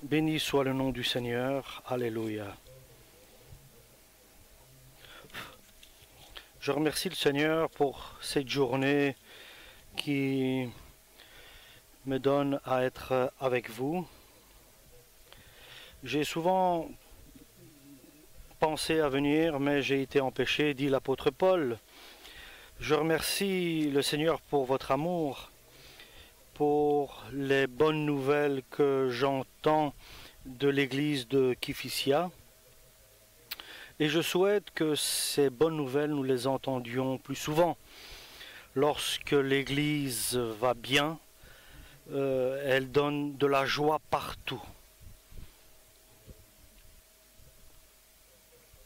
Béni soit le nom du Seigneur. Alléluia. Je remercie le Seigneur pour cette journée qui me donne à être avec vous. J'ai souvent pensé à venir, mais j'ai été empêché, dit l'apôtre Paul. Je remercie le Seigneur pour votre amour, pour les bonnes nouvelles que j'entends de l'église de Kifissia. Et je souhaite que ces bonnes nouvelles, nous les entendions plus souvent. Lorsque l'église va bien, elle donne de la joie partout.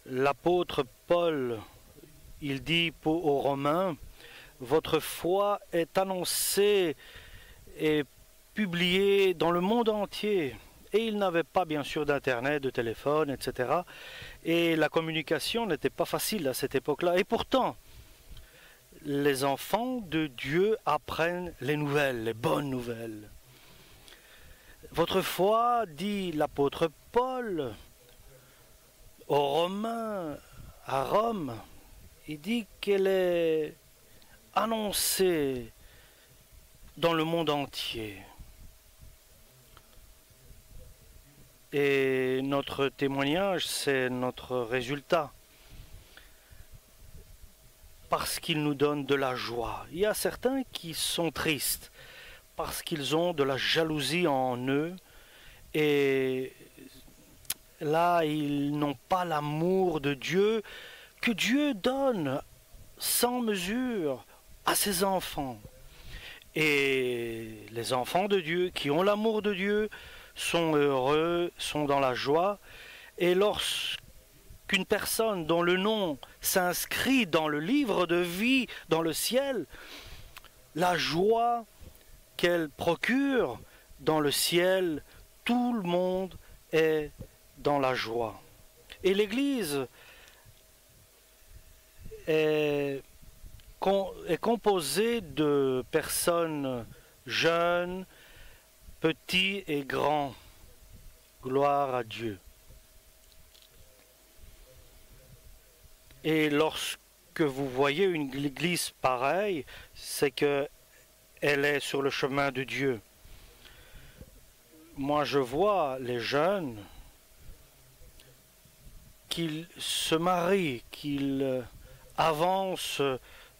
L'apôtre Paul, il dit aux Romains, votre foi est annoncée et publiée dans le monde entier. Et il n'avait pas bien sûr d'internet, de téléphone, etc. Et la communication n'était pas facile à cette époque-là. Et pourtant, les enfants de Dieu apprennent les nouvelles, les bonnes nouvelles. Votre foi, dit l'apôtre Paul, aux Romains, à Rome, il dit qu'elle est annoncée dans le monde entier. Et notre témoignage, c'est notre résultat. Parce qu'il nous donne de la joie. Il y a certains qui sont tristes parce qu'ils ont de la jalousie en eux et là, ils n'ont pas l'amour de Dieu que Dieu donne sans mesure à ses enfants. Et les enfants de Dieu qui ont l'amour de Dieu sont heureux, sont dans la joie. Et lorsqu'une personne dont le nom s'inscrit dans le livre de vie dans le ciel, la joie qu'elle procure dans le ciel, tout le monde est dans la joie. Et l'Église est composée de personnes jeunes, petits et grands. Gloire à Dieu. Et lorsque vous voyez une église pareille, c'est qu'elle est sur le chemin de Dieu. Moi, je vois les jeunes qu'ils se marient, qu'ils avancent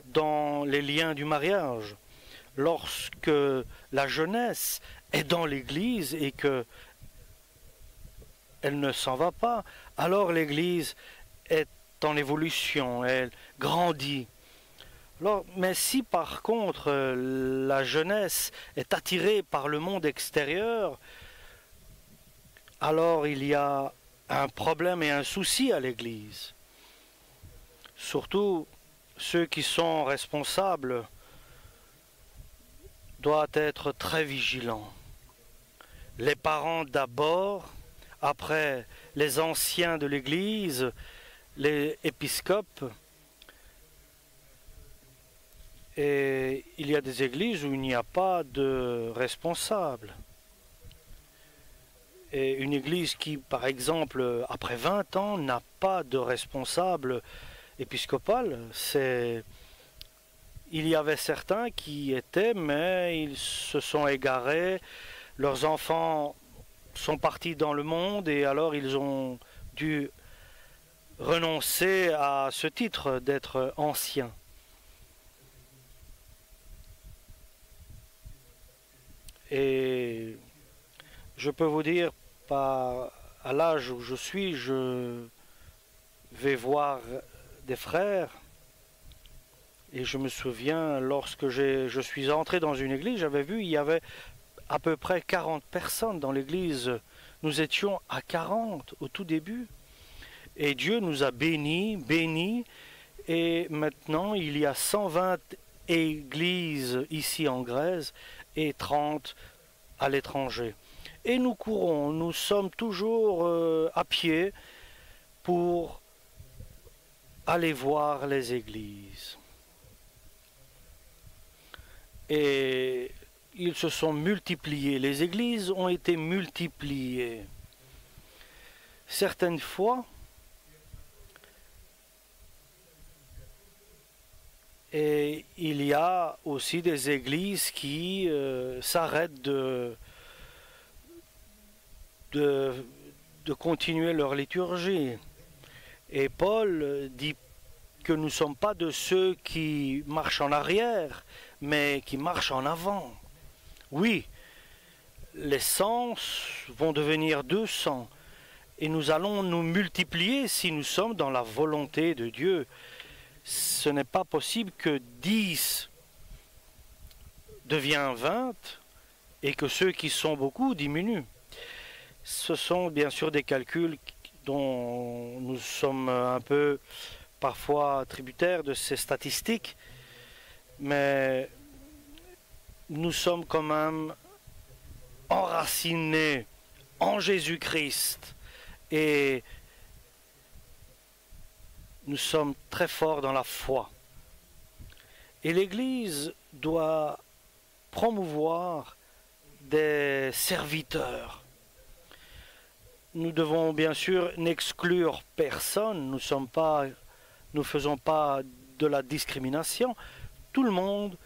dans les liens du mariage. Lorsque la jeunesse est dans l'église et que elle ne s'en va pas, alors l'église est en évolution, elle grandit. Alors, mais si par contre la jeunesse est attirée par le monde extérieur, alors il y a un problème et un souci à l'église. Surtout ceux qui sont responsables doivent être très vigilants. Les parents d'abord, après les anciens de l'église, les épiscopes. Et il y a des églises où il n'y a pas de responsable. Et une église qui, par exemple, après 20 ans, n'a pas de responsable épiscopal, il y avait certains qui étaient, mais ils se sont égarés, leurs enfants sont partis dans le monde et alors ils ont dû renoncer à ce titre d'être anciens. Et je peux vous dire, à l'âge où je suis, je vais voir des frères. Et je me souviens, lorsque je suis entré dans une église, j'avais vu, il y avait à peu près 40 personnes dans l'église. Nous étions à 40 au tout début. Et Dieu nous a bénis. Et maintenant, il y a 120 églises ici en Grèce et 30 à l'étranger. Et nous courons, nous sommes toujours à pied pour aller voir les églises. Et ils se sont multipliés. Les églises ont été multipliées. Certaines fois, et il y a aussi des églises qui s'arrêtent de continuer leur liturgie. Et Paul dit que nous ne sommes pas de ceux qui marchent en arrière, mais qui marchent en avant. Oui, les 100 vont devenir 200, et nous allons nous multiplier si nous sommes dans la volonté de Dieu. Ce n'est pas possible que 10 deviennent 20 et que ceux qui sont beaucoup diminuent. Ce sont bien sûr des calculs dont nous sommes un peu parfois tributaires de ces statistiques, mais nous sommes quand même enracinés en Jésus-Christ et nous sommes très forts dans la foi. Et l'Église doit promouvoir des serviteurs. Nous devons bien sûr n'exclure personne, nous ne faisons pas de la discrimination. Tout le monde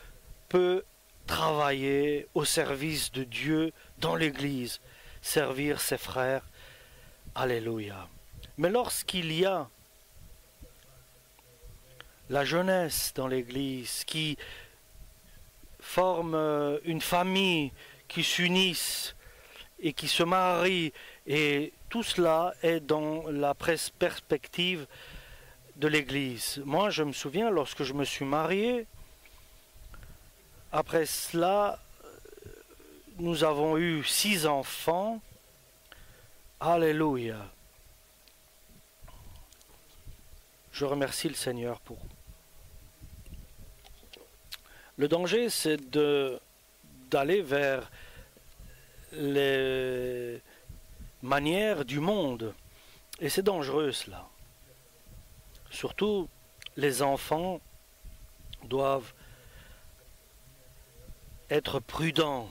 peut travailler au service de Dieu dans l'Église, servir ses frères. Alléluia. Mais lorsqu'il y a la jeunesse dans l'Église qui forme une famille, qui s'unissent et qui se marient, et tout cela est dans la perspective de l'Église. Moi, je me souviens, lorsque je me suis marié, après cela, nous avons eu 6 enfants. Alléluia. Je remercie le Seigneur pour. Le danger, c'est d'aller vers les manières du monde. Et c'est dangereux cela. Surtout, les enfants doivent être prudents,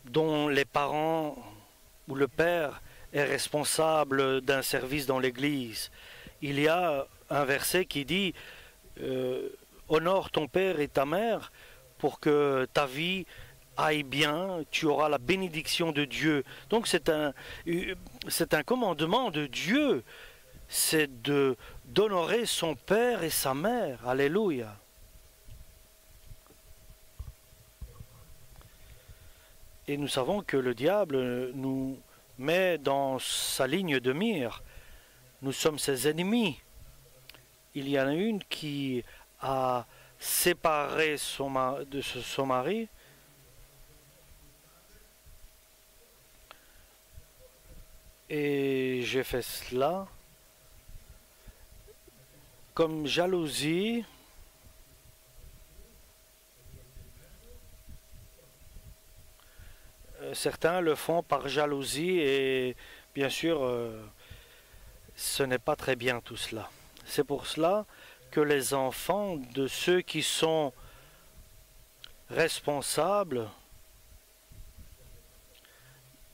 dont les parents ou le père est responsable d'un service dans l'Église. Il y a un verset qui dit honore ton père et ta mère pour que ta vie aille bien, tu auras la bénédiction de Dieu. Donc c'est un commandement de Dieu, c'est d'honorer son père et sa mère. Alléluia. Et nous savons que le diable nous met dans sa ligne de mire. Nous sommes ses ennemis. Il y en a une qui a séparé son mari. Et j'ai fait cela comme jalousie. Certains le font par jalousie et bien sûr ce n'est pas très bien tout cela. C'est pour cela que les enfants de ceux qui sont responsables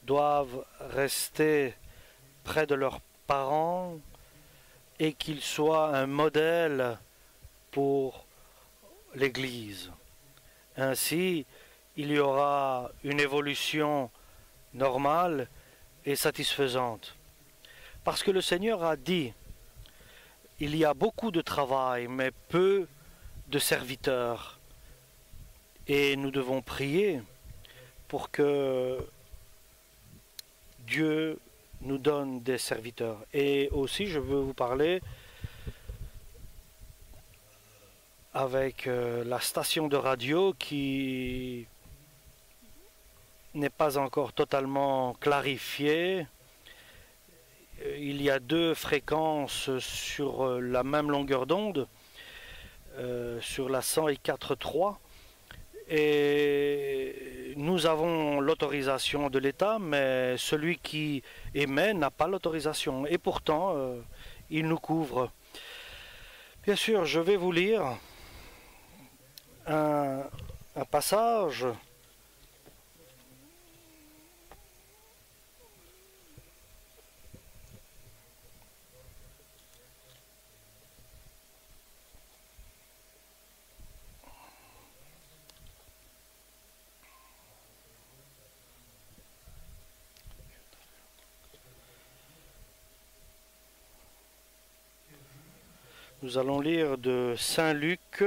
doivent rester près de leurs parents et qu'ils soient un modèle pour l'Église. Ainsi, il y aura une évolution normale et satisfaisante. Parce que le Seigneur a dit, il y a beaucoup de travail, mais peu de serviteurs. Et nous devons prier pour que Dieu nous donne des serviteurs. Et aussi, je veux vous parler avec la station de radio qui n'est pas encore totalement clarifiée. Il y a 2 fréquences sur la même longueur d'onde, sur la 104.3. Et nous avons l'autorisation de l'État, mais celui qui émet n'a pas l'autorisation. Et pourtant, il nous couvre. Bien sûr, je vais vous lire un un passage Nous allons lire de Saint Luc,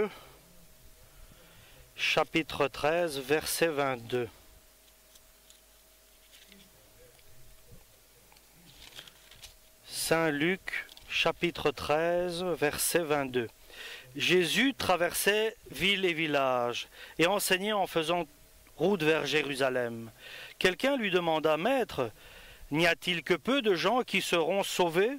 chapitre 13, verset 22. Saint Luc, chapitre 13, verset 22. Jésus traversait ville et village et enseignait en faisant route vers Jérusalem. Quelqu'un lui demanda, « Maître, n'y a-t-il que peu de gens qui seront sauvés ?»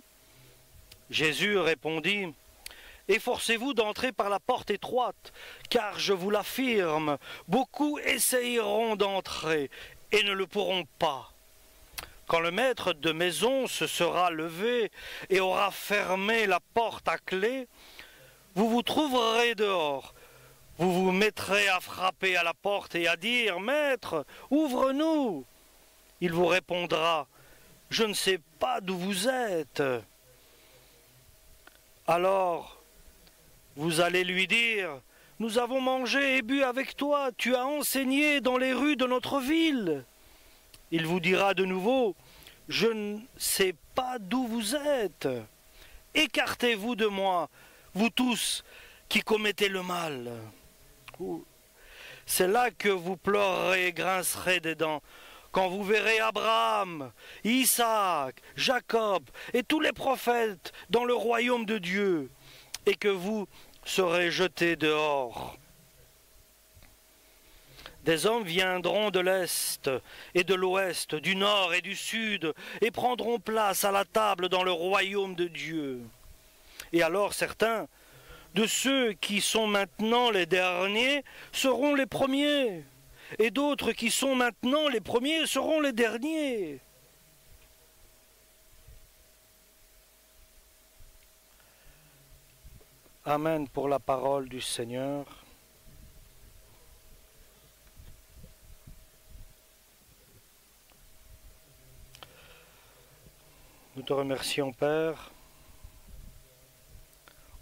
Jésus répondit, « Efforcez-vous d'entrer par la porte étroite, car je vous l'affirme, beaucoup essayeront d'entrer et ne le pourront pas. Quand le maître de maison se sera levé et aura fermé la porte à clé, vous vous trouverez dehors. Vous vous mettrez à frapper à la porte et à dire, « Maître, ouvre-nous !» Il vous répondra, « Je ne sais pas d'où vous êtes. » Alors, vous allez lui dire, « Nous avons mangé et bu avec toi, tu as enseigné dans les rues de notre ville. » Il vous dira de nouveau, « Je ne sais pas d'où vous êtes. Écartez-vous de moi, vous tous qui commettez le mal. » C'est là que vous pleurerez et grincerez des dents, quand vous verrez Abraham, Isaac, Jacob et tous les prophètes dans le royaume de Dieu, et que vous serez jetés dehors. Des hommes viendront de l'Est et de l'Ouest, du Nord et du Sud, et prendront place à la table dans le royaume de Dieu. Et alors certains de ceux qui sont maintenant les derniers seront les premiers, et d'autres qui sont maintenant les premiers seront les derniers. Amen pour la parole du Seigneur. Nous te remercions, Père.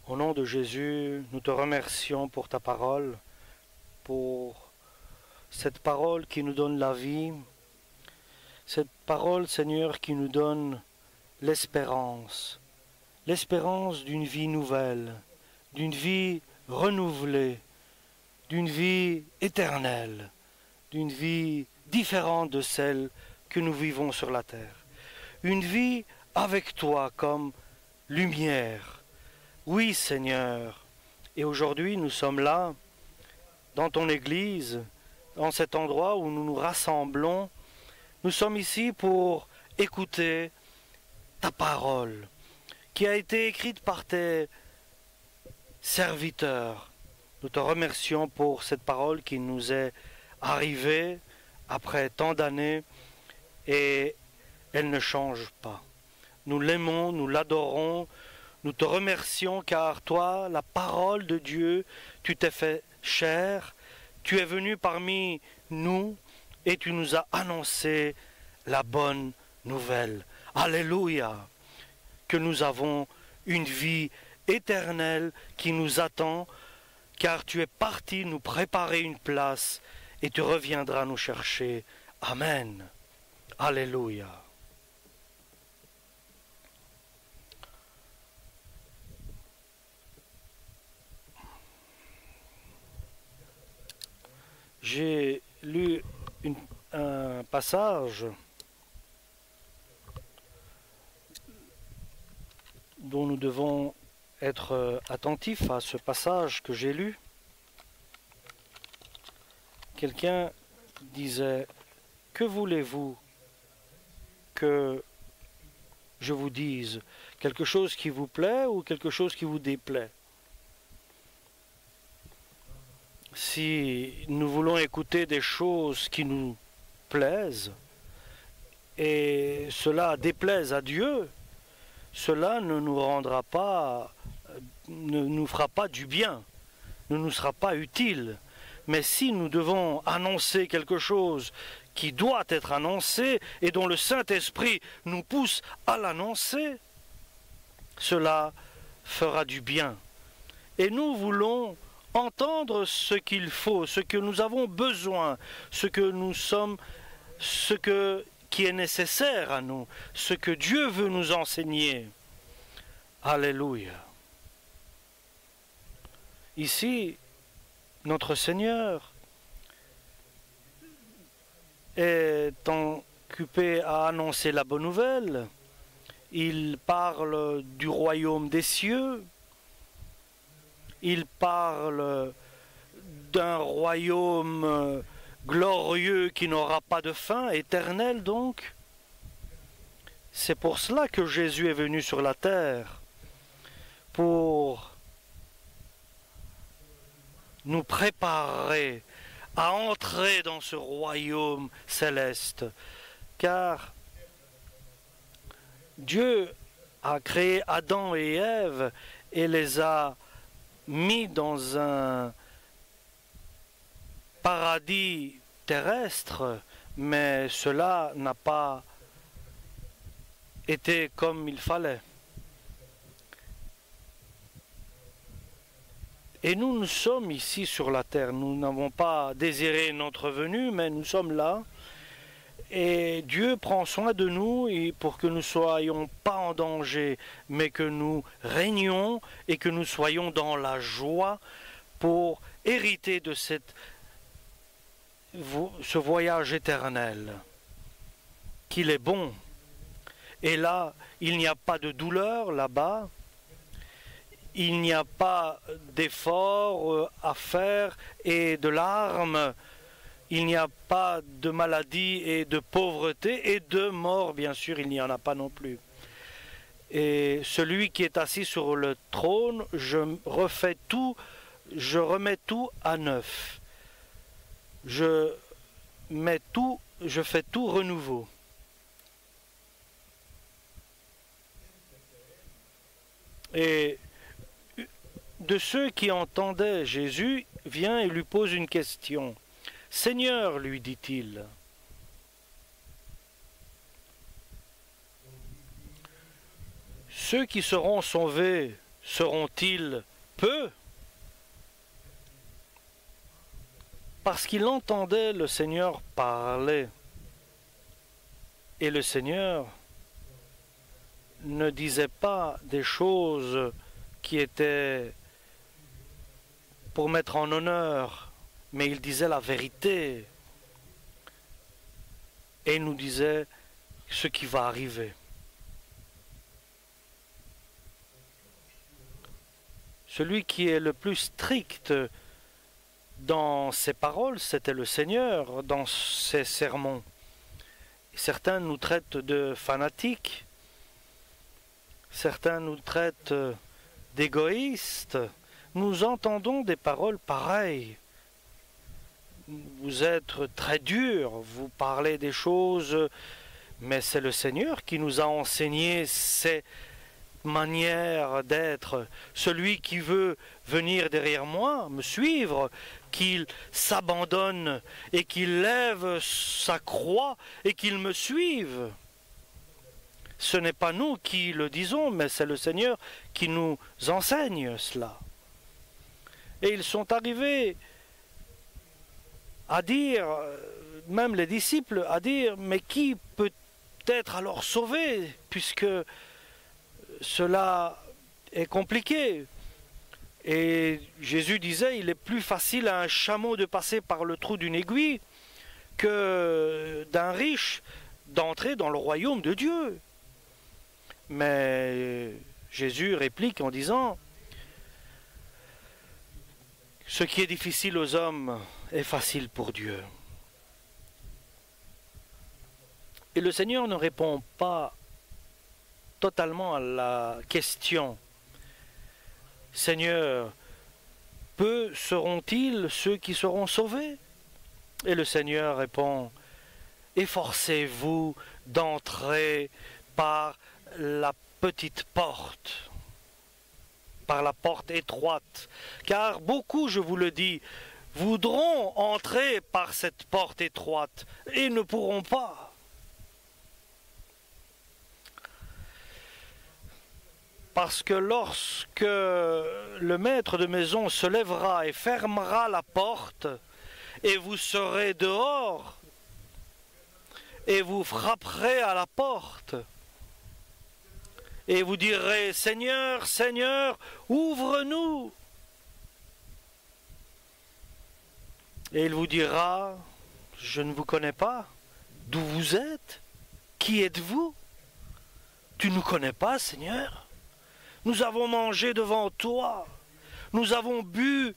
Au nom de Jésus, nous te remercions pour ta parole, pour cette parole qui nous donne la vie, cette parole, Seigneur, qui nous donne l'espérance d'une vie nouvelle, d'une vie renouvelée, d'une vie éternelle, d'une vie différente de celle que nous vivons sur la terre. Une vie avec toi comme lumière. Oui, Seigneur, et aujourd'hui nous sommes là, dans ton Église, dans cet endroit où nous nous rassemblons. Nous sommes ici pour écouter ta parole, qui a été écrite par tes serviteurs. Nous te remercions pour cette parole qui nous est arrivée après tant d'années et elle ne change pas. Nous l'aimons, nous l'adorons, nous te remercions car toi, la parole de Dieu, tu t'es fait chair, tu es venu parmi nous et tu nous as annoncé la bonne nouvelle. Alléluia! Que nous avons une vie éternelle qui nous attend, car tu es parti nous préparer une place et tu reviendras nous chercher. Amen. Alléluia. J'ai lu un passage dont nous devons être attentifs à ce passage que j'ai lu. Quelqu'un disait, « Que voulez-vous que je vous dise? Quelque chose qui vous plaît ou quelque chose qui vous déplaît ?» Si nous voulons écouter des choses qui nous plaisent, et cela déplaise à Dieu, cela ne nous rendra pas, ne nous fera pas du bien, ne nous sera pas utile. Mais si nous devons annoncer quelque chose qui doit être annoncé et dont le Saint-Esprit nous pousse à l'annoncer, cela fera du bien. Et nous voulons entendre ce qu'il faut, ce que nous avons besoin, ce que nous sommes, qui est nécessaire à nous, ce que Dieu veut nous enseigner. Alléluia. Ici, notre Seigneur est occupé à annoncer la bonne nouvelle. Il parle du royaume des cieux. Il parle d'un royaume glorieux qui n'aura pas de fin, éternel donc. C'est pour cela que Jésus est venu sur la terre, pour nous préparer à entrer dans ce royaume céleste, car Dieu a créé Adam et Ève et les a mis dans un paradis terrestre, mais cela n'a pas été comme il fallait. Et nous sommes ici sur la terre. Nous n'avons pas désiré notre venue, mais nous sommes là. Et Dieu prend soin de nous et pour que nous ne soyons pas en danger, mais que nous régnions et que nous soyons dans la joie pour hériter de ce voyage éternel, qu'il est bon. Et là, il n'y a pas de douleur là-bas. Il n'y a pas d'effort à faire et de larmes. Il n'y a pas de maladie et de pauvreté et de mort, bien sûr, il n'y en a pas non plus. Et celui qui est assis sur le trône, je refais tout, je remets tout à neuf. Je fais tout renouveau. Et de ceux qui entendaient Jésus, vient et lui pose une question. « Seigneur, lui dit-il, ceux qui seront sauvés seront-ils peu ?» Parce qu'il entendait le Seigneur parler. Et le Seigneur ne disait pas des choses qui étaient pour mettre en honneur, mais il disait la vérité. Et il nous disait ce qui va arriver. Celui qui est le plus strict dans ses paroles, c'était le Seigneur, dans ses sermons. Certains nous traitent de fanatiques, certains nous traitent d'égoïstes. Nous entendons des paroles pareilles. Vous êtes très dur, vous parlez des choses, mais c'est le Seigneur qui nous a enseigné ces manières d'être. Celui qui veut venir derrière moi, me suivre, qu'il s'abandonne et qu'il lève sa croix et qu'il me suive. Ce n'est pas nous qui le disons, mais c'est le Seigneur qui nous enseigne cela. Et ils sont arrivés à dire, même les disciples, à dire, mais qui peut être alors sauvé, puisque cela est compliqué. Et Jésus disait, il est plus facile à un chameau de passer par le trou d'une aiguille que d'un riche d'entrer dans le royaume de Dieu. Mais Jésus réplique en disant, ce qui est difficile aux hommes est facile pour Dieu. Et le Seigneur ne répond pas totalement à la question. Seigneur, peu seront-ils ceux qui seront sauvés? Et le Seigneur répond, efforcez-vous d'entrer par la petite porte, par la porte étroite, car beaucoup, je vous le dis, voudront entrer par cette porte étroite et ne pourront pas. Parce que lorsque le maître de maison se lèvera et fermera la porte, et vous serez dehors, et vous frapperez à la porte, et vous direz, Seigneur, Seigneur, ouvre-nous. Et il vous dira, je ne vous connais pas, d'où vous êtes, qui êtes-vous? Tu ne nous connais pas, Seigneur? Nous avons mangé devant toi, nous avons bu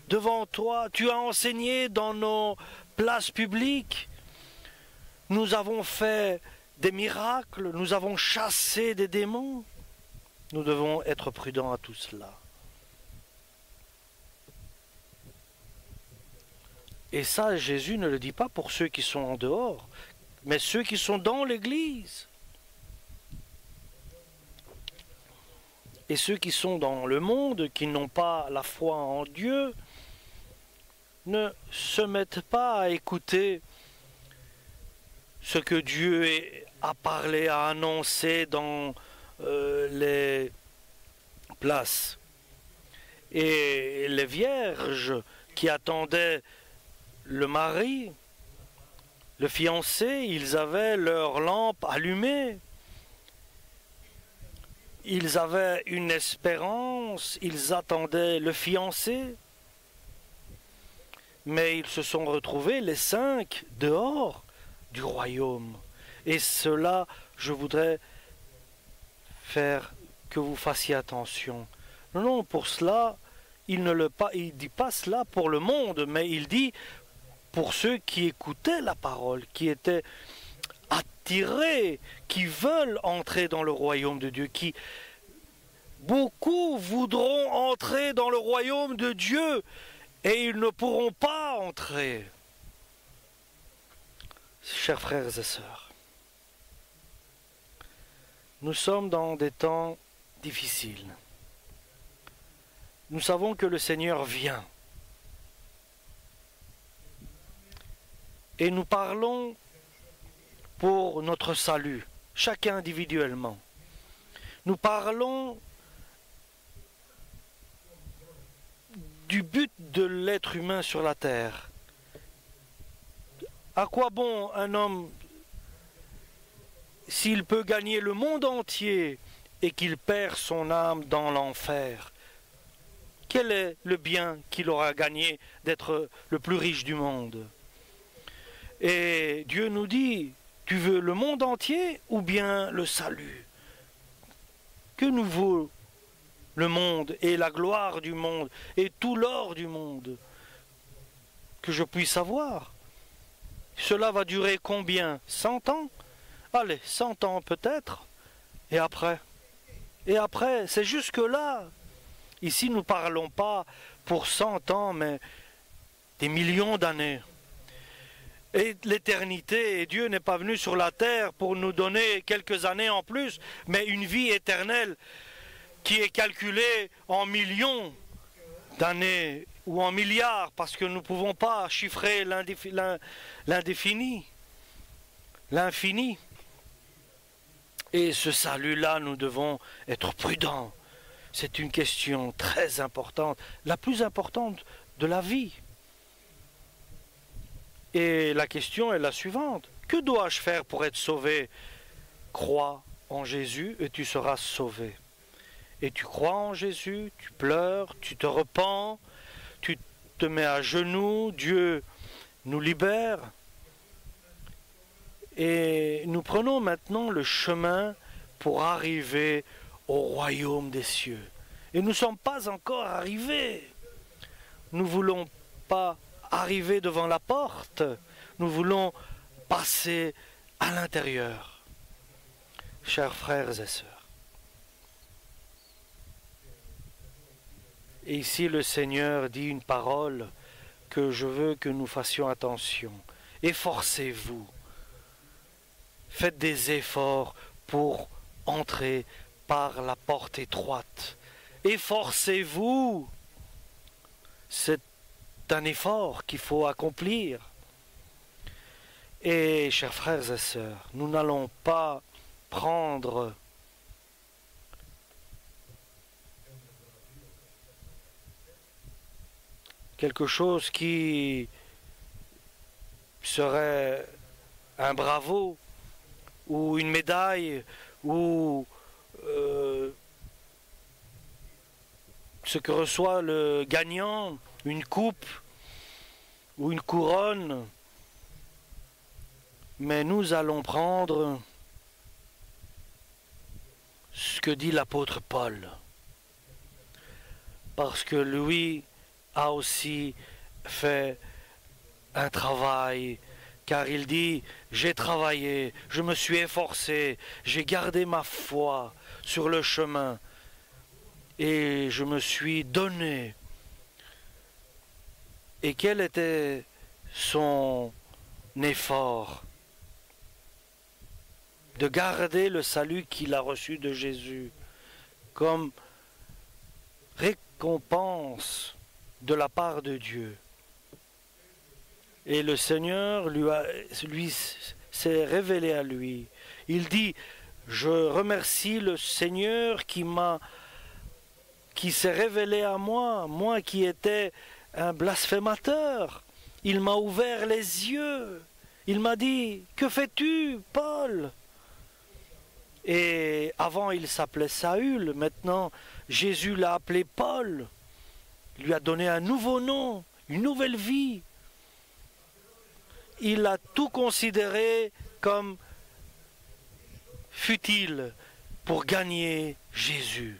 devant toi, tu as enseigné dans nos places publiques, nous avons fait des miracles, nous avons chassé des démons. Nous devons être prudents à tout cela. Et ça, Jésus ne le dit pas pour ceux qui sont en dehors, mais ceux qui sont dans l'Église. Et ceux qui sont dans le monde, qui n'ont pas la foi en Dieu, ne se mettent pas à écouter ce que Dieu a parlé, a annoncé dans les places. Et les vierges qui attendaient le mari, le fiancé, ils avaient leur lampe allumée. Ils avaient une espérance, ils attendaient le fiancé, mais ils se sont retrouvés, les 5, dehors du royaume. Et cela, je voudrais faire que vous fassiez attention. Non, pour cela, il ne dit pas cela pour le monde, mais il dit pour ceux qui écoutaient la parole, qui étaient attirés, qui veulent entrer dans le royaume de Dieu, beaucoup voudront entrer dans le royaume de Dieu et ils ne pourront pas entrer. Chers frères et sœurs, nous sommes dans des temps difficiles. Nous savons que le Seigneur vient. Et nous parlons pour notre salut, chacun individuellement. Nous parlons du but de l'être humain sur la terre. À quoi bon un homme s'il peut gagner le monde entier et qu'il perd son âme dans l'enfer? Quel est le bien qu'il aura gagné d'être le plus riche du monde? Et Dieu nous dit, tu veux le monde entier ou bien le salut? Que nous vaut le monde et la gloire du monde et tout l'or du monde? Que je puisse avoir. Cela va durer combien? 100 ans? Allez, 100 ans peut-être. Et après? Et après, c'est jusque-là. Ici, nous ne parlons pas pour 100 ans, mais des millions d'années. Et l'éternité, et Dieu n'est pas venu sur la terre pour nous donner quelques années en plus, mais une vie éternelle qui est calculée en millions d'années ou en milliards, parce que nous ne pouvons pas chiffrer l'indéfini, l'infini. Et ce salut-là, nous devons être prudents. C'est une question très importante, la plus importante de la vie. Et la question est la suivante. Que dois-je faire pour être sauvé? Crois en Jésus et tu seras sauvé. Et tu crois en Jésus, tu pleures, tu te repens, tu te mets à genoux, Dieu nous libère. Et nous prenons maintenant le chemin pour arriver au royaume des cieux. Et nous ne sommes pas encore arrivés. Nous ne voulons pas arriver devant la porte. Nous voulons passer à l'intérieur. Chers frères et sœurs. Et ici le Seigneur dit une parole que je veux que nous fassions attention. Efforcez-vous. Faites des efforts pour entrer par la porte étroite. Efforcez-vous. C'est un effort qu'il faut accomplir. Et, chers frères et sœurs, nous n'allons pas prendre quelque chose qui serait un bravo ou une médaille ou ce que reçoit le gagnant, une coupe ou une couronne, mais nous allons prendre ce que dit l'apôtre Paul, parce que lui a aussi fait un travail, car il dit, j'ai travaillé, je me suis efforcé, j'ai gardé ma foi sur le chemin, et je me suis donné. Et quel était son effort? De garder le salut qu'il a reçu de Jésus comme récompense de la part de Dieu. Et le Seigneur lui s'est révélé à lui. Il dit, je remercie le Seigneur qui s'est révélé à moi, moi qui étais un blasphémateur. Il m'a ouvert les yeux. Il m'a dit, que fais-tu, Paul? Et avant, il s'appelait Saül. Maintenant, Jésus l'a appelé Paul. Il lui a donné un nouveau nom, une nouvelle vie. Il a tout considéré comme futile pour gagner Jésus.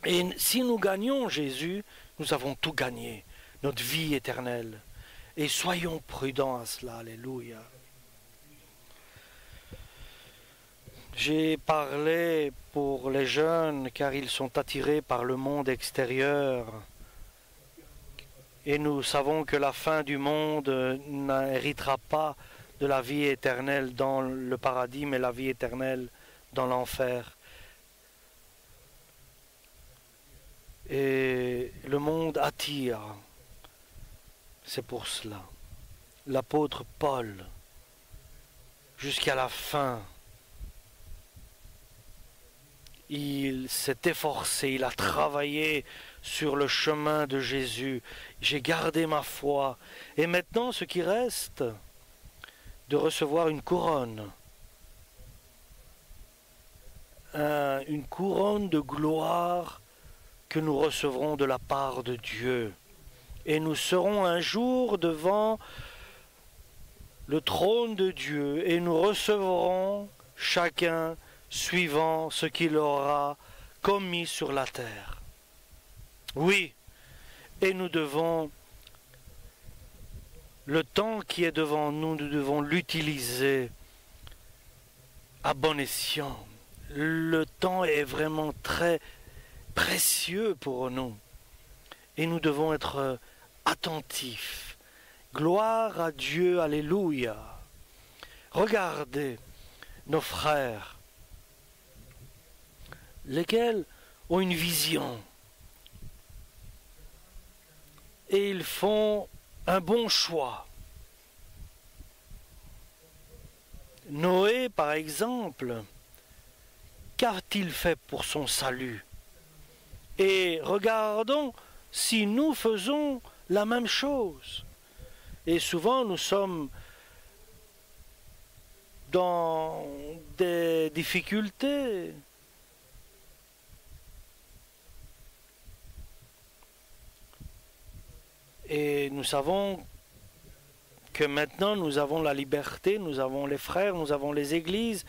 Et si nous gagnons Jésus, nous avons tout gagné, notre vie éternelle. Et soyons prudents à cela, alléluia. J'ai parlé pour les jeunes car ils sont attirés par le monde extérieur. Et nous savons que la fin du monde n'héritera pas de la vie éternelle dans le paradis, mais la vie éternelle dans l'enfer. Et le monde attire. C'est pour cela. L'apôtre Paul, jusqu'à la fin, il s'est efforcé, il a travaillé sur le chemin de Jésus. J'ai gardé ma foi. Et maintenant, ce qui reste, de recevoir une couronne. Une couronne de gloire que nous recevrons de la part de Dieu. Et nous serons un jour devant le trône de Dieu et nous recevrons chacun suivant ce qu'il aura commis sur la terre. Oui, et nous devons, le temps qui est devant nous, nous devons l'utiliser à bon escient. Le temps est vraiment très précieux pour nous et nous devons être attentifs. Gloire à Dieu, alléluia. Regardez nos frères, lesquels ont une vision et ils font un bon choix. Noé, par exemple, qu'a-t-il fait pour son salut? Et regardons si nous faisons la même chose. Et souvent nous sommes dans des difficultés. Et nous savons que maintenant nous avons la liberté, nous avons les frères, nous avons les églises,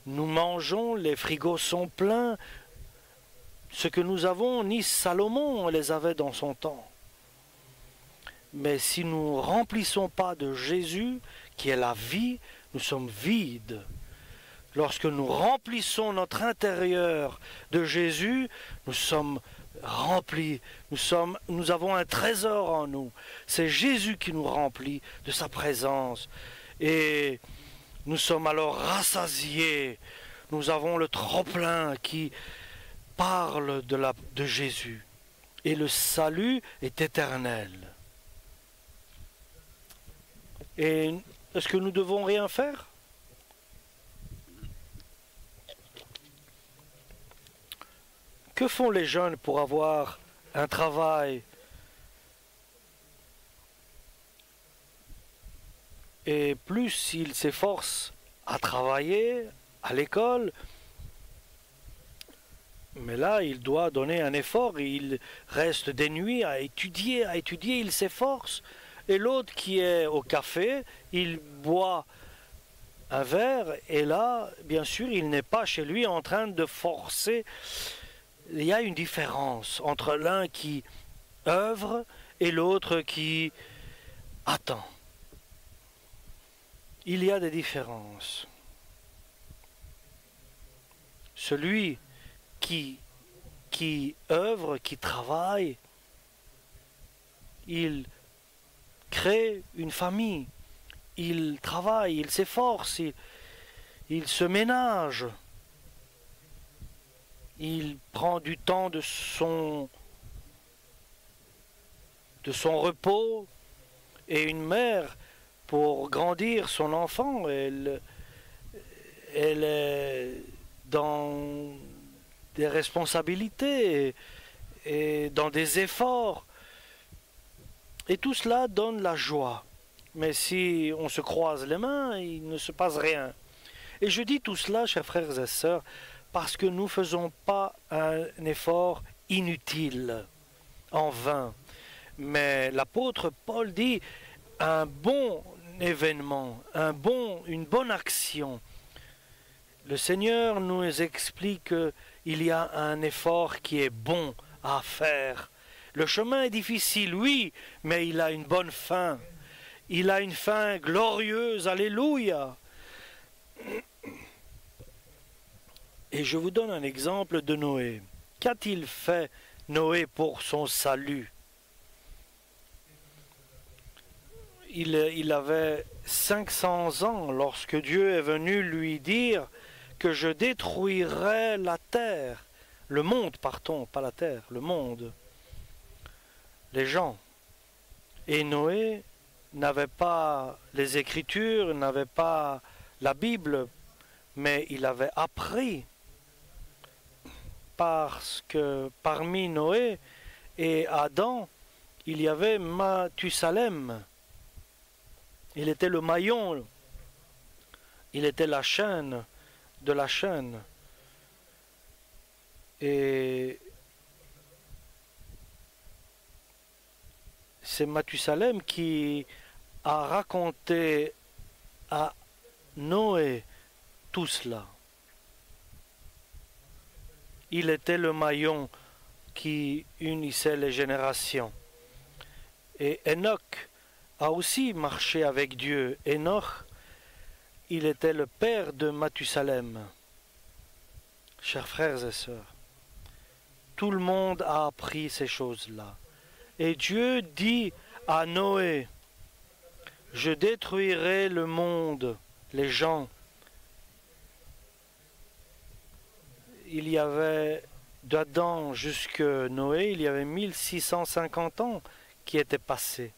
nous mangeons, les frigos sont pleins. Ce que nous avons, ni Salomon les avait dans son temps. Mais si nous ne remplissons pas de Jésus, qui est la vie, nous sommes vides. Lorsque nous remplissons notre intérieur de Jésus, nous sommes remplis, nous avons un trésor en nous. C'est Jésus qui nous remplit de sa présence. Et nous sommes alors rassasiés. Nous avons le trop-plein qui parle de Jésus. et le salut est éternel. Et est-ce que nous devons rien faire? Que font les jeunes pour avoir un travail? Et plus ils s'efforcent à travailler à l'école, mais là, il doit donner un effort, il reste des nuits à étudier, il s'efforce. Et l'autre qui est au café, il boit un verre, et là, bien sûr, il n'est pas chez lui en train de forcer. Il y a une différence entre l'un qui œuvre et l'autre qui attend. Il y a des différences. Celui qui œuvre, qui travaille, il crée une famille, il travaille, il s'efforce, il se ménage, il prend du temps de son repos. Et une mère, pour grandir son enfant, elle est dans des responsabilités et dans des efforts. Et tout cela donne la joie. Mais si on se croise les mains, il ne se passe rien. Et je dis tout cela, chers frères et sœurs, parce que nous ne faisons pas un effort inutile, en vain. Mais l'apôtre Paul dit un bon événement, une bonne action. Le Seigneur nous explique qu'il y a un effort qui est bon à faire. Le chemin est difficile, oui, mais il a une bonne fin. Il a une fin glorieuse, alléluia. Et je vous donne un exemple de Noé. Qu'a-t-il fait Noé pour son salut? Il avait 500 ans lorsque Dieu est venu lui dire que je détruirai la terre, le monde, pardon, pas la terre, le monde, les gens. Et Noé n'avait pas les Écritures, n'avait pas la Bible, mais il avait appris, parce que parmi Noé et Adam, il y avait Mathusalem. Il était le maillon, il était la chaîne de la chaîne. Et c'est Mathusalem qui a raconté à Noé tout cela. Il était le maillon qui unissait les générations. Et Enoch a aussi marché avec Dieu. Enoch, il était le père de Mathusalem. Chers frères et sœurs, tout le monde a appris ces choses-là. Et Dieu dit à Noé, je détruirai le monde, les gens. Il y avait d'Adam jusqu'à Noé, il y avait 1650 ans qui étaient passés.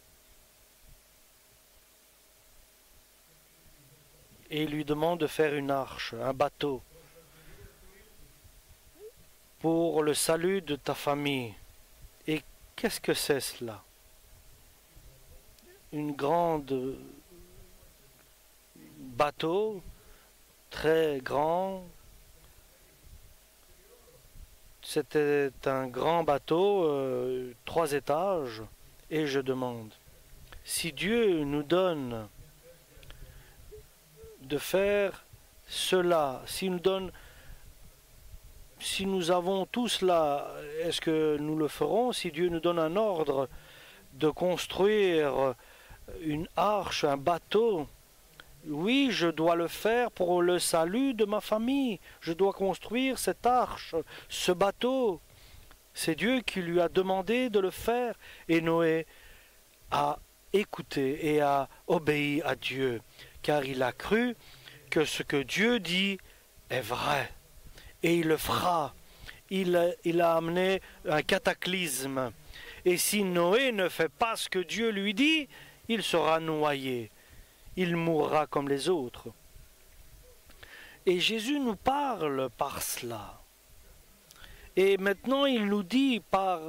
Et il lui demande de faire une arche, un bateau, pour le salut de ta famille. Et qu'est-ce que c'est cela? Une grande bateau, très grand. C'était un grand bateau, 3 étages. Et je demande, si Dieu nous donne de faire cela, si nous avons tout cela, est-ce que nous le ferons? Si Dieu nous donne un ordre de construire une arche, un bateau, oui, je dois le faire pour le salut de ma famille. Je dois construire cette arche, ce bateau. C'est Dieu qui lui a demandé de le faire. Et Noé a écouté et a obéi à Dieu, car il a cru que ce que Dieu dit est vrai. Et il le fera. il a amené un cataclysme. Et si Noé ne fait pas ce que Dieu lui dit, il sera noyé. Il mourra comme les autres. Et Jésus nous parle par cela. Et maintenant, il nous dit par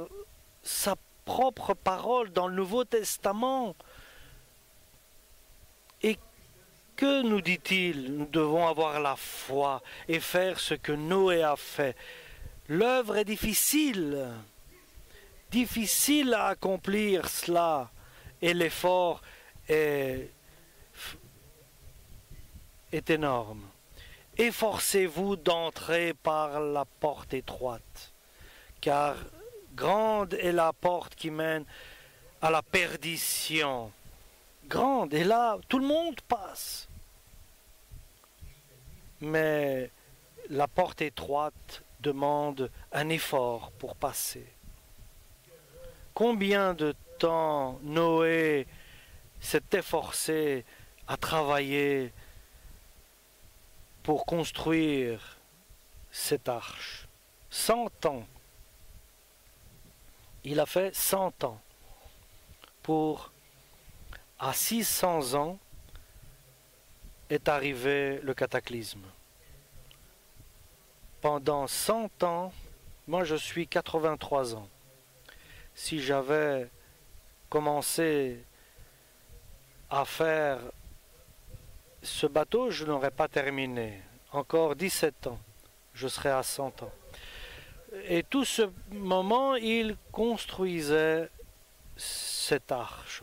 sa propre parole dans le Nouveau Testament. Et que nous dit-il? Nous devons avoir la foi et faire ce que Noé a fait. L'œuvre est difficile, difficile à accomplir cela, et l'effort est énorme. Efforcez-vous d'entrer par la porte étroite, car grande est la porte qui mène à la perdition. Grande, et là, tout le monde passe. Mais la porte étroite demande un effort pour passer. Combien de temps Noé s'est efforcé à travailler pour construire cette arche? 100 ans. Il a fait 100 ans. À 600 ans est arrivé le cataclysme. Pendant 100 ans, moi je suis 83 ans. Si j'avais commencé à faire ce bateau, je n'aurais pas terminé. Encore 17 ans, je serais à 100 ans. Et tout ce moment, il construisait cette arche.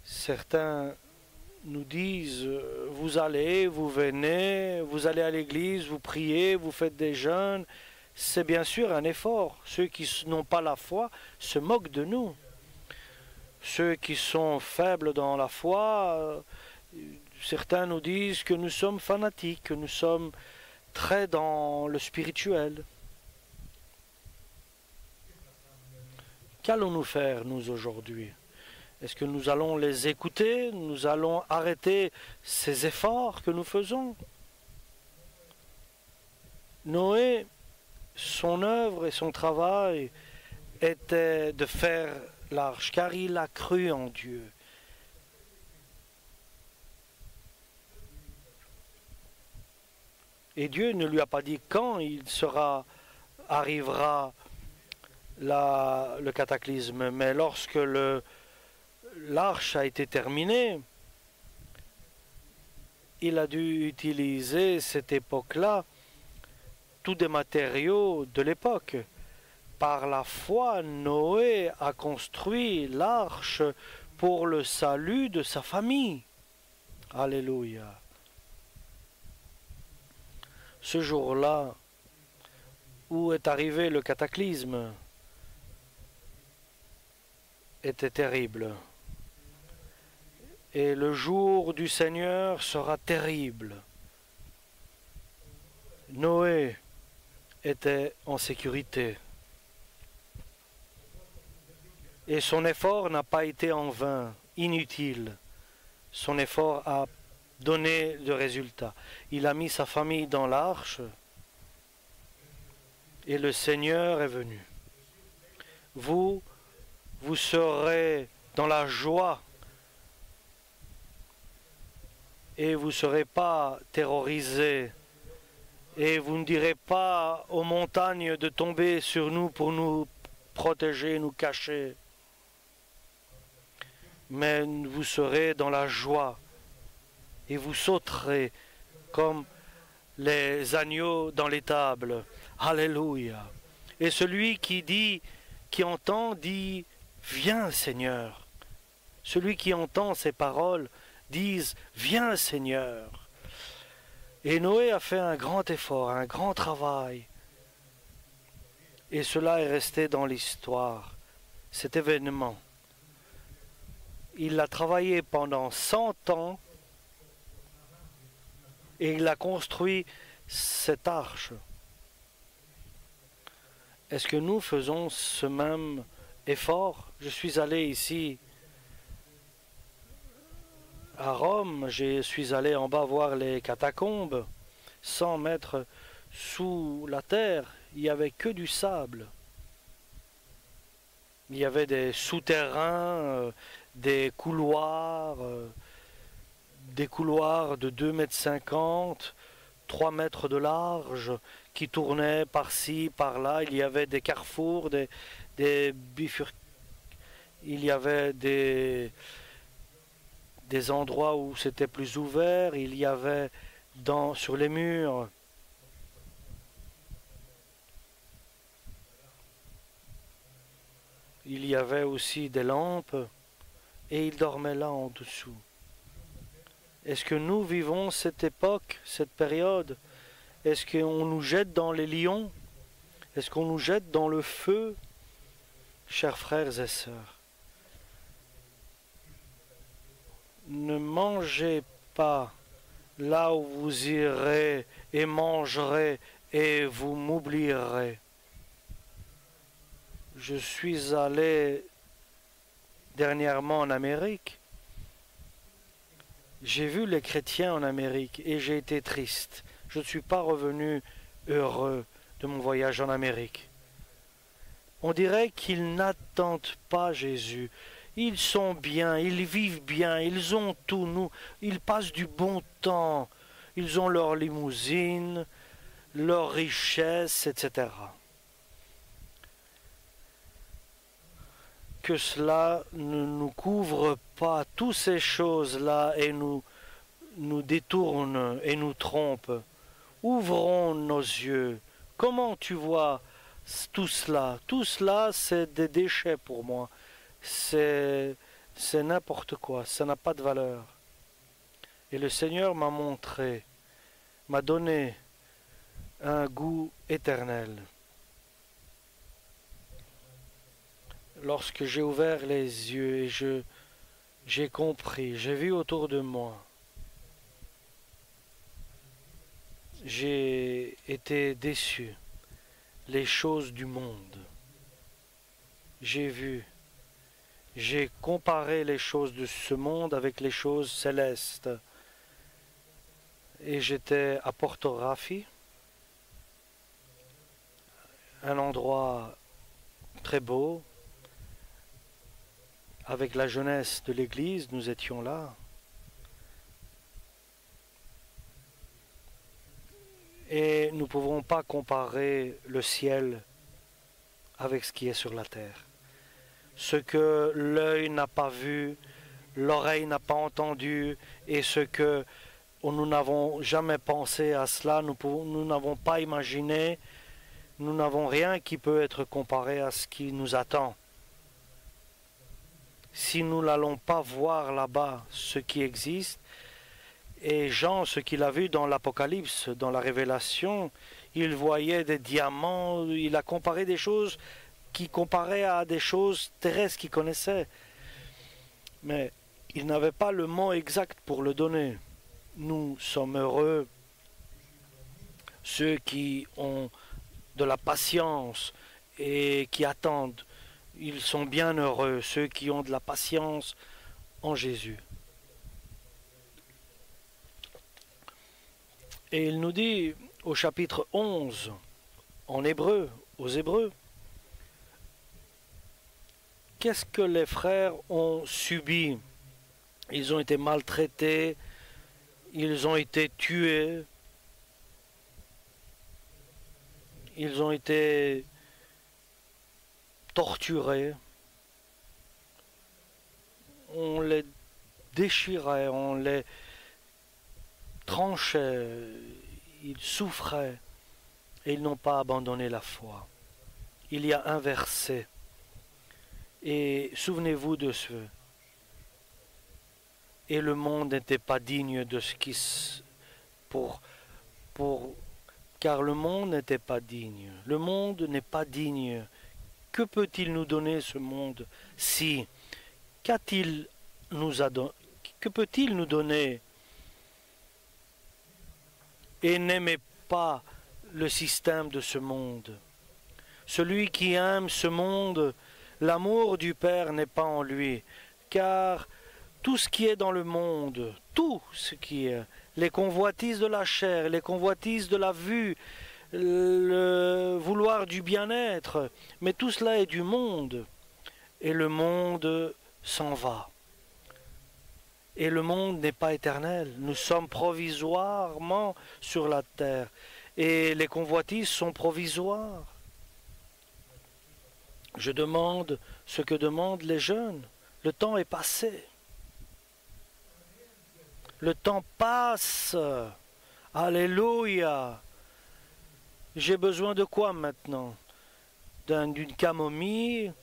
Certains nous disent, vous allez, vous venez, vous allez à l'église, vous priez, vous faites des jeûnes. C'est bien sûr un effort. Ceux qui n'ont pas la foi se moquent de nous. Ceux qui sont faibles dans la foi, certains nous disent que nous sommes fanatiques, que nous sommes très dans le spirituel. Qu'allons-nous faire, nous, aujourd'hui? Est-ce que nous allons les écouter? Nous allons arrêter ces efforts que nous faisons? Noé, son œuvre et son travail était de faire l'arche, car il a cru en Dieu. Et Dieu ne lui a pas dit quand arrivera le cataclysme, mais lorsque l'arche a été terminée, il a dû utiliser cette époque-là tous des matériaux de l'époque. Par la foi, Noé a construit l'arche pour le salut de sa famille. Alléluia. Ce jour-là, où est arrivé le cataclysme, était terrible. Et le jour du Seigneur sera terrible. Noé était en sécurité. Et son effort n'a pas été en vain, inutile. Son effort a donné de résultats. Il a mis sa famille dans l'arche et le Seigneur est venu. Vous serez dans la joie et vous ne serez pas terrorisés et vous ne direz pas aux montagnes de tomber sur nous pour nous protéger, nous cacher. Mais vous serez dans la joie et vous sauterez comme les agneaux dans l'étable. Alléluia. Et celui qui entend, dit, viens Seigneur. Celui qui entend ces paroles dit, viens Seigneur. Et Noé a fait un grand effort, un grand travail. Et cela est resté dans l'histoire, cet événement. Il a travaillé pendant 100 ans et il a construit cette arche. Est-ce que nous faisons ce même effort? Je suis allé ici à Rome, je suis allé en bas voir les catacombes. 100 mètres sous la terre, il n'y avait que du sable. Il y avait des souterrains, des couloirs de 2,50 m, 3 mètres de large, qui tournaient par-ci, par-là. Il y avait des carrefours, des bifurcations. Il y avait des endroits où c'était plus ouvert. Il y avait sur les murs il y avait aussi des lampes, et il dormait là en dessous. Est-ce que nous vivons cette époque, cette période? Est-ce qu'on nous jette dans les lions? Est-ce qu'on nous jette dans le feu? Chers frères et sœurs, ne mangez pas là où vous irez et mangerez et vous m'oublierez. Je suis allé dernièrement en Amérique. J'ai vu les chrétiens en Amérique et j'ai été triste. Je ne suis pas revenu heureux de mon voyage en Amérique. On dirait qu'ils n'attendent pas Jésus. Ils sont bien, ils vivent bien, ils ont tout. Ils passent du bon temps. Ils ont leur limousine, leur richesse, etc. Que cela ne nous couvre pas, toutes ces choses-là, et nous détourne et nous trompe. Ouvrons nos yeux. Comment tu vois tout cela? Tout cela, c'est des déchets pour moi. C'est n'importe quoi, ça n'a pas de valeur. Et le Seigneur m'a montré, m'a donné un goût éternel. Lorsque j'ai ouvert les yeux et j'ai compris, j'ai vu autour de moi, j'ai été déçu. Les choses du monde. J'ai vu, j'ai comparé les choses de ce monde avec les choses célestes. Et j'étais à Porto Raffi, un endroit très beau. Avec la jeunesse de l'église, nous étions là. Et nous ne pouvons pas comparer le ciel avec ce qui est sur la terre. Ce que l'œil n'a pas vu, l'oreille n'a pas entendu, et ce que nous n'avons jamais pensé à cela, nous n'avons pas imaginé, nous n'avons rien qui peut être comparé à ce qui nous attend. Si nous n'allons pas voir là-bas ce qui existe, et Jean, ce qu'il a vu dans l'Apocalypse, dans la Révélation, il voyait des diamants, il a comparé des choses qui comparaient à des choses terrestres qu'il connaissait. Mais il n'avait pas le mot exact pour le donner. Nous sommes heureux, ceux qui ont de la patience et qui attendent. Ils sont bien heureux, ceux qui ont de la patience en Jésus. Et il nous dit au chapitre 11, en hébreu, aux Hébreux, qu'est-ce que les frères ont subi? Ils ont été maltraités, ils ont été tués, ils ont été torturés, on les déchirait, on les tranchait, ils souffraient et ils n'ont pas abandonné la foi. Il y a un verset, et souvenez-vous de ce. Et le monde n'était pas digne de ce qui car le monde n'était pas digne. Le monde n'est pas digne. Que peut-il nous donner ce monde si qu'a-t-il que peut-il nous donner? Et n'aimez pas le système de ce monde. Celui qui aime ce monde, l'amour du Père n'est pas en lui, car tout ce qui est dans le monde, tout ce qui est les convoitises de la chair, les convoitises de la vue, le vouloir du bien-être, mais tout cela est du monde, et le monde s'en va. Et le monde n'est pas éternel, nous sommes provisoirement sur la terre, et les convoitises sont provisoires. Je demande ce que demandent les jeunes, le temps est passé. Le temps passe. Alléluia. J'ai besoin de quoi maintenant? D'une camomille.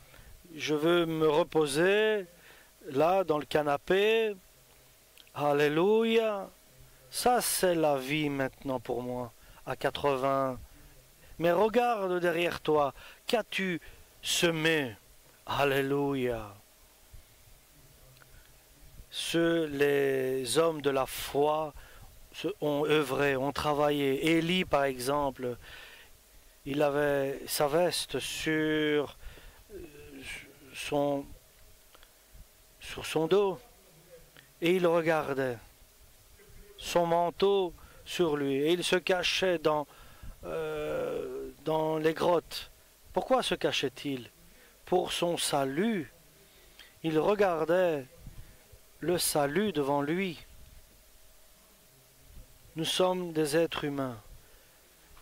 Je veux me reposer là dans le canapé. Alléluia. Ça c'est la vie maintenant pour moi à 80. Mais regarde derrière toi. Qu'as-tu semé? Alléluia. Les hommes de la foi ont œuvré, ont travaillé. Élie, par exemple, il avait sa veste sur son dos et il regardait son manteau sur lui et il se cachait dans les grottes. Pourquoi se cachait-il? Pour son salut. Il regardait le salut devant lui. Nous sommes des êtres humains.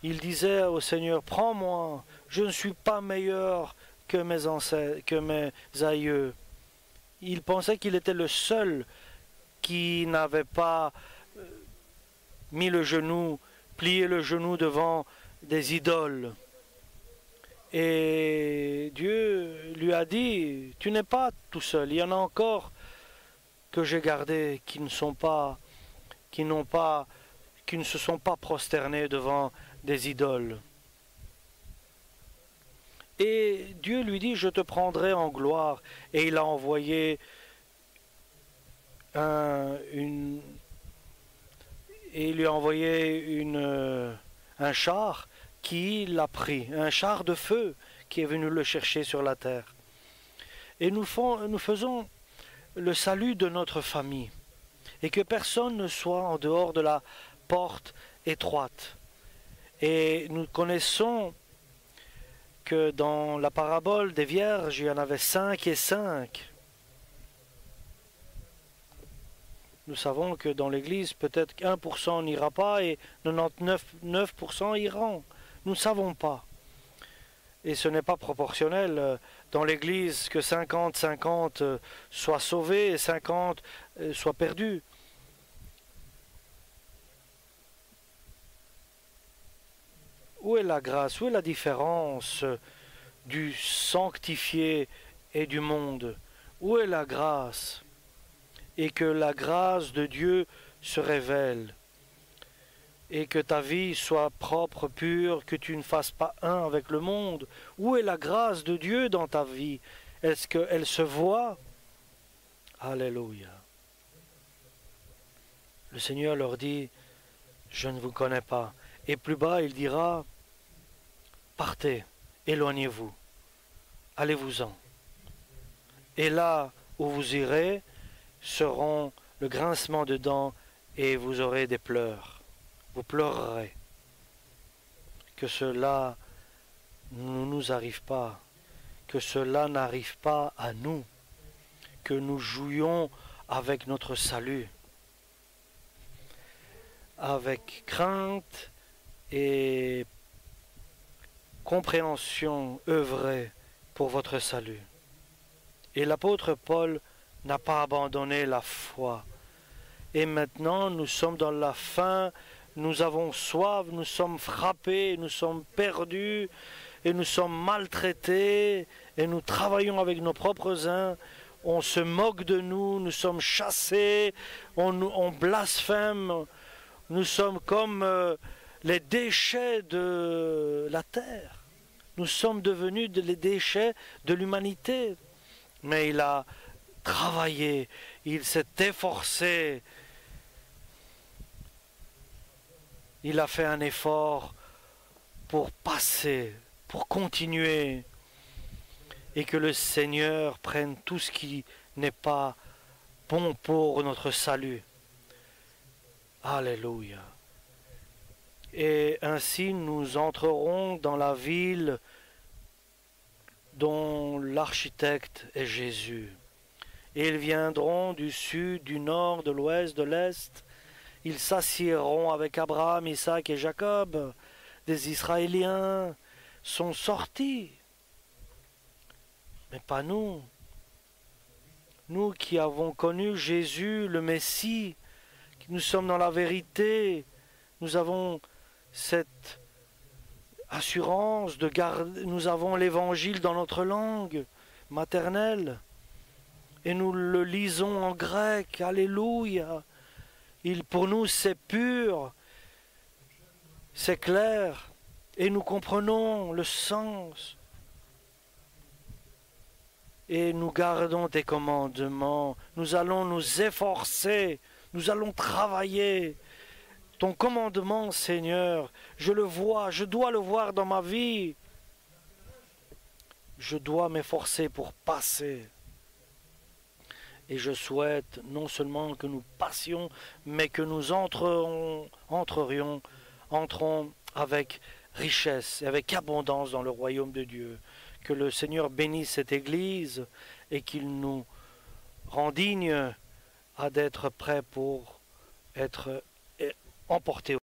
Il disait au Seigneur, prends-moi, je ne suis pas meilleur que mes ancêtres, que mes aïeux. Il pensait qu'il était le seul qui n'avait pas mis le genou, plié le genou devant des idoles. Et Dieu lui a dit, tu n'es pas tout seul, il y en a encore que j'ai gardés qui ne se sont pas prosternés devant des idoles. Et Dieu lui dit, je te prendrai en gloire. Et il a envoyé un char qui l'a pris, un char de feu qui est venu le chercher sur la terre. Et nous faisons le salut de notre famille, et que personne ne soit en dehors de la porte étroite. Et nous connaissons que dans la parabole des vierges, il y en avait 5 et 5. Nous savons que dans l'Église, peut-être 1% n'ira pas et 99% iront. Nous ne savons pas. Et ce n'est pas proportionnel dans l'Église que 50-50 soient sauvés et 50 soient perdus. Où est la grâce? Où est la différence du sanctifié et du monde? Où est la grâce? Et que la grâce de Dieu se révèle. Et que ta vie soit propre, pure, que tu ne fasses pas un avec le monde. Où est la grâce de Dieu dans ta vie? Est-ce qu'elle se voit? Alléluia. Le Seigneur leur dit, je ne vous connais pas. Et plus bas, il dira, partez, éloignez-vous, allez-vous-en. Et là où vous irez, seront le grincement de dents et vous aurez des pleurs. Vous pleurerez. Que cela ne nous arrive pas, que cela n'arrive pas à nous, que nous jouions avec notre salut, avec crainte et compréhension œuvrée pour votre salut. Et l'apôtre Paul n'a pas abandonné la foi. Et maintenant, nous sommes dans la fin, nous avons soif, nous sommes frappés, nous sommes perdus, et nous sommes maltraités, et nous travaillons avec nos propres uns, on se moque de nous, nous sommes chassés, on blasphème, nous sommes comme les déchets de la terre. Nous sommes devenus les déchets de l'humanité. Mais il a travaillé, il s'est efforcé, il a fait un effort pour passer, pour continuer, et que le Seigneur prenne tout ce qui n'est pas bon pour notre salut. Alléluia. Et ainsi nous entrerons dans la ville dont l'architecte est Jésus. Et ils viendront du sud, du nord, de l'ouest, de l'est. Ils s'assiéront avec Abraham, Isaac et Jacob. Des Israéliens sont sortis. Mais pas nous. Nous qui avons connu Jésus, le Messie, qui nous sommes dans la vérité, nous avons cette assurance de garder, nous avons l'évangile dans notre langue maternelle et nous le lisons en grec. Alléluia. Pour nous c'est pur, c'est clair et nous comprenons le sens et nous gardons tes commandements. Nous allons nous efforcer, nous allons travailler. Ton commandement, Seigneur, je le vois, je dois le voir dans ma vie. Je dois m'efforcer pour passer. Et je souhaite non seulement que nous passions, mais que nous entrons avec richesse et avec abondance dans le royaume de Dieu. Que le Seigneur bénisse cette Église et qu'il nous rend dignes d'être prêts pour être emportés